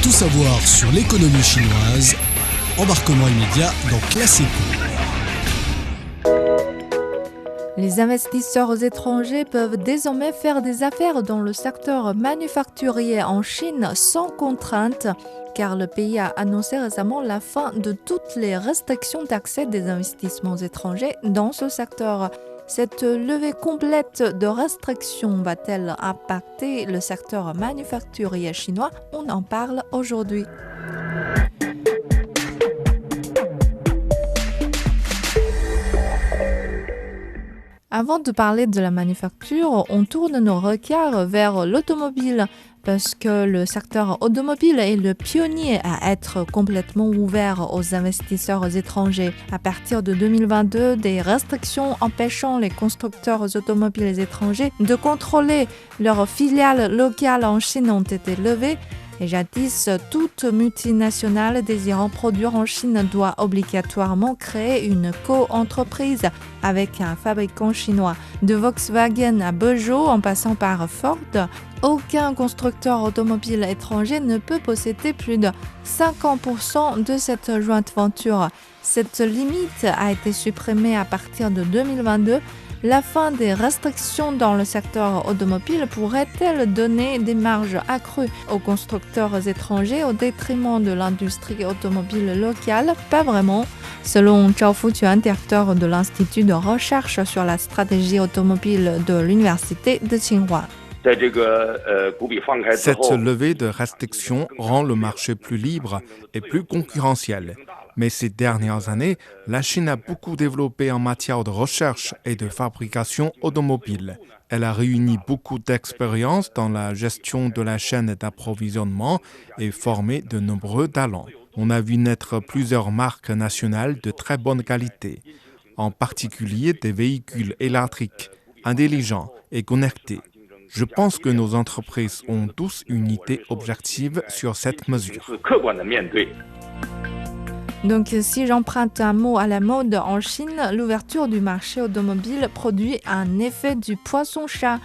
Tout savoir sur l'économie chinoise, embarquement immédiat dans Classe Éco. Les investisseurs étrangers peuvent désormais faire des affaires dans le secteur manufacturier en Chine sans contrainte, car le pays a annoncé récemment la fin de toutes les restrictions d'accès des investissements étrangers dans ce secteur. Cette levée complète de restrictions va-t-elle impacter le secteur manufacturier chinois? On en parle aujourd'hui. Avant de parler de la manufacture, on tourne nos regards vers l'automobile parce que le secteur automobile est le pionnier à être complètement ouvert aux investisseurs étrangers. À partir de 2022, des restrictions empêchant les constructeurs automobiles étrangers de contrôler leurs filiales locales en Chine ont été levées. Et jadis, toute multinationale désirant produire en Chine doit obligatoirement créer une co-entreprise avec un fabricant chinois. De Volkswagen à Peugeot en passant par Ford, aucun constructeur automobile étranger ne peut posséder plus de 50% de cette jointe venture. Cette limite a été supprimée à partir de 2022. La fin des restrictions dans le secteur automobile pourrait-elle donner des marges accrues aux constructeurs étrangers au détriment de l'industrie automobile locale? Pas vraiment. Selon Zhao Fuquan, directeur de l'Institut de recherche sur la stratégie automobile de l'Université de Tsinghua. Cette levée de restrictions rend le marché plus libre et plus concurrentiel. Mais ces dernières années, la Chine a beaucoup développé en matière de recherche et de fabrication automobile. Elle a réuni beaucoup d'expériences dans la gestion de la chaîne d'approvisionnement et formé de nombreux talents. On a vu naître plusieurs marques nationales de très bonne qualité, en particulier des véhicules électriques, intelligents et connectés. Je pense que nos entreprises ont tous une idée objective sur cette mesure. Donc, si j'emprunte un mot à la mode en Chine, l'ouverture du marché automobile produit un effet du poisson-chat,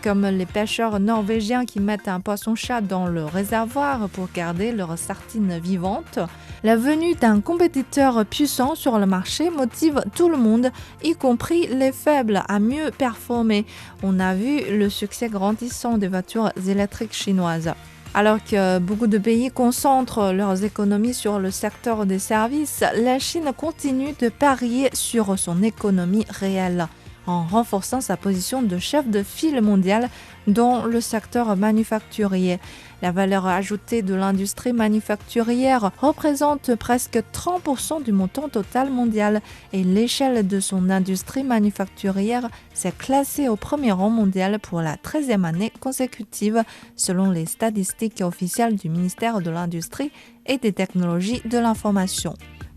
comme les pêcheurs norvégiens qui mettent un poisson-chat dans le réservoir pour garder leurs sardines vivantes. La venue d'un compétiteur puissant sur le marché motive tout le monde, y compris les faibles, à mieux performer. On a vu le succès grandissant des voitures électriques chinoises. Alors que beaucoup de pays concentrent leurs économies sur le secteur des services, la Chine continue de parier sur son économie réelle, en renforçant sa position de chef de file mondial dans le secteur manufacturier. La valeur ajoutée de l'industrie manufacturière représente presque 30% du montant total mondial et l'échelle de son industrie manufacturière s'est classée au premier rang mondial pour la 13e année consécutive selon les statistiques officielles du ministère de l'Industrie et des Technologies de l'Information.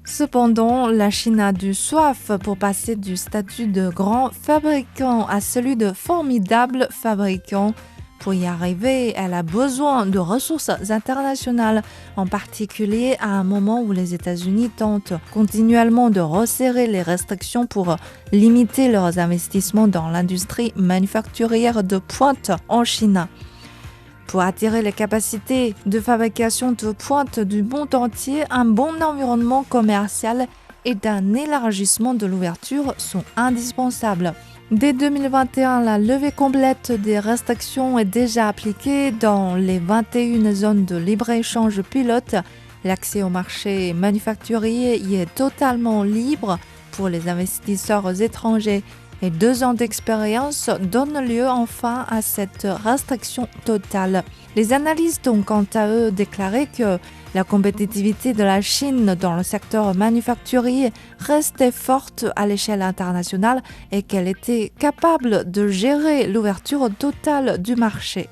Cependant, la Chine a du soif pour passer du statut de grand fabricant à celui de formidable fabricant. Pour y arriver, elle a besoin de ressources internationales, en particulier à un moment où les États-Unis tentent continuellement de resserrer les restrictions pour limiter leurs investissements dans l'industrie manufacturière de pointe en Chine. Pour attirer les capacités de fabrication de pointe du monde entier, un bon environnement commercial et un élargissement de l'ouverture sont indispensables. Dès 2021, la levée complète des restrictions est déjà appliquée dans les 21 zones de libre-échange pilote. L'accès au marché manufacturier y est totalement libre pour les investisseurs étrangers. Et 2 ans d'expérience donnent lieu enfin à cette restriction totale. Les analystes ont quant à eux déclaré que la compétitivité de la Chine dans le secteur manufacturier restait forte à l'échelle internationale et qu'elle était capable de gérer l'ouverture totale du marché.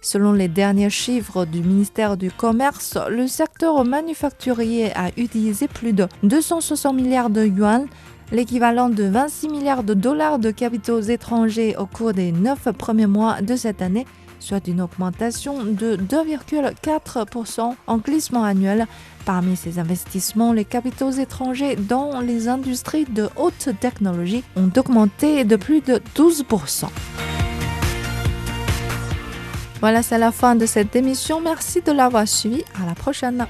Selon les derniers chiffres du ministère du Commerce, le secteur manufacturier a utilisé plus de 260 milliards de yuan, l'équivalent de 26 milliards de dollars de capitaux étrangers au cours des 9 premiers mois de cette année, soit une augmentation de 2,4% en glissement annuel. Parmi ces investissements, les capitaux étrangers dans les industries de haute technologie ont augmenté de plus de 12%. Voilà, c'est la fin de cette émission. Merci de l'avoir suivi. À la prochaine.